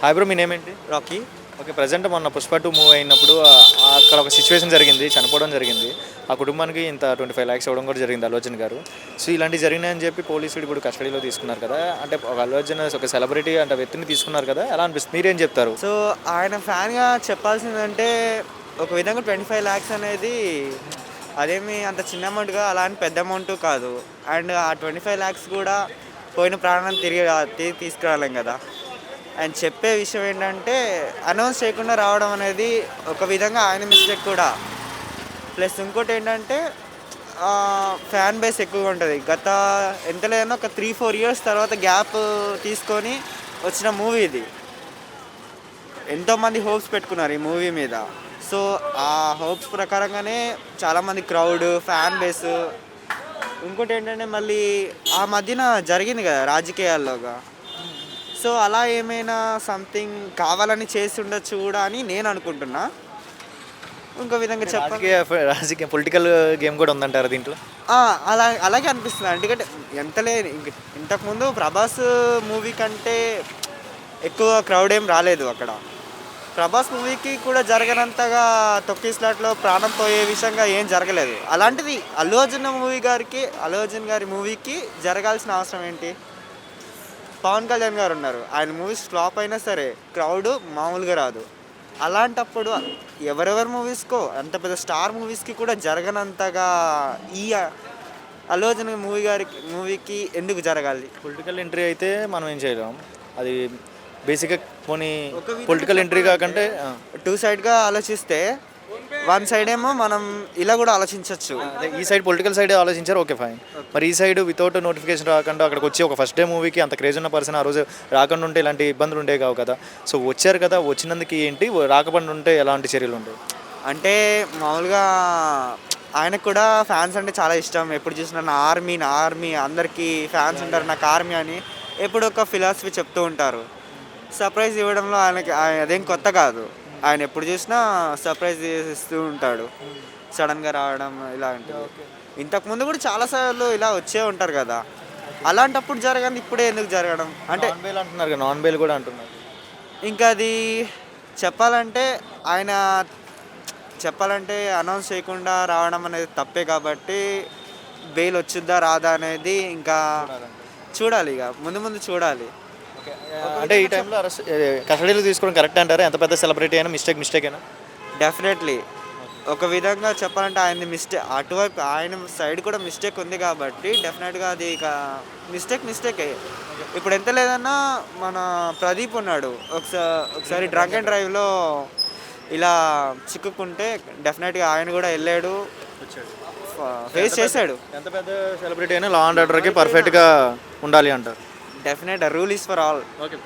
Hi bro, మీ name ఏంటి? Rocky. Okay, present మొన్న Pushpa 2 move అయినప్పుడు అక్కడ ఒక సిచ్యువేషన్ జరిగింది, చనిపోవడం జరిగింది. ఆ కుటుంబానికి ఇంత 25 lakhs ఇవ్వడం కూడా జరిగింది అల్లు అర్జున్ గారు. సో ఇలాంటివి జరిగినాయని చెప్పి పోలీసులు ఇప్పుడు కస్టడీలో తీసుకున్నారు కదా. అంటే ఒక అల్లు అర్జున్ ఒక సెలబ్రిటీ అంటే వ్యక్తిని తీసుకున్నారు కదా, ఎలా అనిపిస్తుంది, మీరేం చెప్తారు? సో ఆయన ఫ్యాన్గా చెప్పాల్సిందంటే ఒక విధంగా 25 lakhs అనేది అదేమి అంత చిన్న అమౌంట్గా అలా అని పెద్ద అమౌంట్ కాదు. అండ్ ఆ 25 lakhs కూడా పోయిన ప్రాణాన్ని తిరిగి తీసుకురాలేం కదా. అండ్ చెప్పే విషయం ఏంటంటే అనౌన్స్ చేయకుండా రావడం అనేది ఒక విధంగా ఆయన మిస్టేక్ కూడా. ప్లస్ ఇంకోటి ఏంటంటే ఫ్యాన్ బేస్ ఎక్కువగా ఉంటుంది. గత ఎంత లేదన్నా ఒక 3-4 years తర్వాత గ్యాప్ తీసుకొని వచ్చిన మూవీ ఇది. ఎంతోమంది హోప్స్ పెట్టుకున్నారు ఈ మూవీ మీద. సో ఆ హోప్స్ ప్రకారంగానే చాలామంది క్రౌడ్, ఫ్యాన్ బేస్. ఇంకోటి ఏంటంటే మళ్ళీ ఆ మధ్యన జరిగింది కదా రాజకీయాల్లోగా. సో అలా ఏమైనా సంథింగ్ కావాలని చేసి ఉండొచ్చు కూడా అని నేను అనుకుంటున్నా. ఇంకో విధంగా చెప్పాలి, రాజకీయ పొలిటికల్ గేమ్ కూడా ఉందంటారు దీంట్లో. అలాగే అనిపిస్తుంది. ఎందుకంటే ఇంతకుముందు ప్రభాస్ మూవీ కంటే ఎక్కువ క్రౌడ్ ఏం రాలేదు అక్కడ. ప్రభాస్ మూవీకి కూడా జరగనంతగా తొక్కిస్లాట్లో ప్రాణం పోయే విషయంగా ఏం జరగలేదు. అలాంటిది అల్లు అర్జున్ గారి మూవీకి జరగాల్సిన అవసరం ఏంటి? పవన్ కళ్యాణ్ గారు ఉన్నారు, ఆయన మూవీస్ ఫ్లాప్ అయినా సరే క్రౌడ్ మామూలుగా రాదు. అలాంటప్పుడు ఎవరెవరి అంత పెద్ద స్టార్ మూవీస్కి కూడా జరగనంతగా ఈ అల్లు అర్జున్ మూవీకి ఎందుకు జరగాలి? పొలిటికల్ ఎంట్రీ అయితే మనం ఏం చేయలేం. అది బేసిక్గా పోనీ పొలిటికల్ ఎంట్రీ కాకంటే 2 sideగా ఆలోచిస్తే 1 side ఏమో మనం ఇలా కూడా ఆలోచించవచ్చు. ఈ సైడ్ పొలిటికల్ సైడ్ ఆలోచించారు, ఓకే ఫైన్. మరి ఈ సైడ్ వితౌట్ నోటిఫికేషన్ రాకుండా అక్కడికి వచ్చి ఒక ఫస్ట్ డే మూవీకి అంత క్రేజ్ ఉన్న పర్సన్ ఆ రోజు రాకుండా ఉంటే ఇలాంటి ఇబ్బందులు ఉండే కావు కదా. సో వచ్చారు కదా, వచ్చినందుకు ఏంటి, రాకుండా ఉంటే ఎలాంటి చర్యలు ఉంటాయి? అంటే మామూలుగా ఆయనకు కూడా ఫ్యాన్స్ అంటే చాలా ఇష్టం. ఎప్పుడు చూసినా నా ఆర్మీ అందరికీ ఫ్యాన్స్ ఉంటారు, నాకు ఆర్మీ అని ఎప్పుడు ఒక ఫిలాసఫీ చెప్తూ ఉంటారు. సర్ప్రైజ్ ఇవ్వడంలో అదేం కొత్త కాదు. ఆయన ఎప్పుడు చూసినా సర్ప్రైజ్ ఇస్తూ ఉంటాడు, సడన్గా రావడం ఇలాంటివి. ఇంతకుముందు కూడా చాలాసార్లు ఇలా వచ్చే ఉంటారు కదా. అలాంటప్పుడు జరగని ఇప్పుడే ఎందుకు జరగడం? అంటే అంటున్నారు కదా, నాన్ బెయిల్ కూడా అంటున్నారు. ఇంకా అది చెప్పాలంటే అనౌన్స్ చేయకుండా రావడం అనేది తప్పే. కాబట్టి బెయిల్ వచ్చిద్దా రాదా అనేది ఇంకా చూడాలి, ఇక ముందు చూడాలి. అంటే ఈ టైంలో కస్టడీలో తీసుకోవడం కరెక్ట్ అంటారా? ఎంత పెద్ద సెలబ్రిటీ అయినా మిస్టేక్ అయినా డెఫినెట్లీ ఒక విధంగా చెప్పాలంటే ఆయన అటువైపు ఆయన సైడ్ కూడా మిస్టేక్ ఉంది కాబట్టి డెఫినెట్గా అది ఇక మిస్టేకే. ఇప్పుడు ఎంత లేదన్నా మన ప్రదీప్ ఉన్నాడు, ఒకసారి డ్రంక్ అండ్ డ్రైవ్లో ఇలా చిక్కుకుంటే డెఫినెట్గా ఆయన కూడా వెళ్ళాడు, ఫేస్ చేశాడు. ఎంత పెద్ద సెలబ్రిటీ అయినా లా అండ్ ఆర్డర్కి పర్ఫెక్ట్గా ఉండాలి అంటారు. Definite rule is for all. Okay.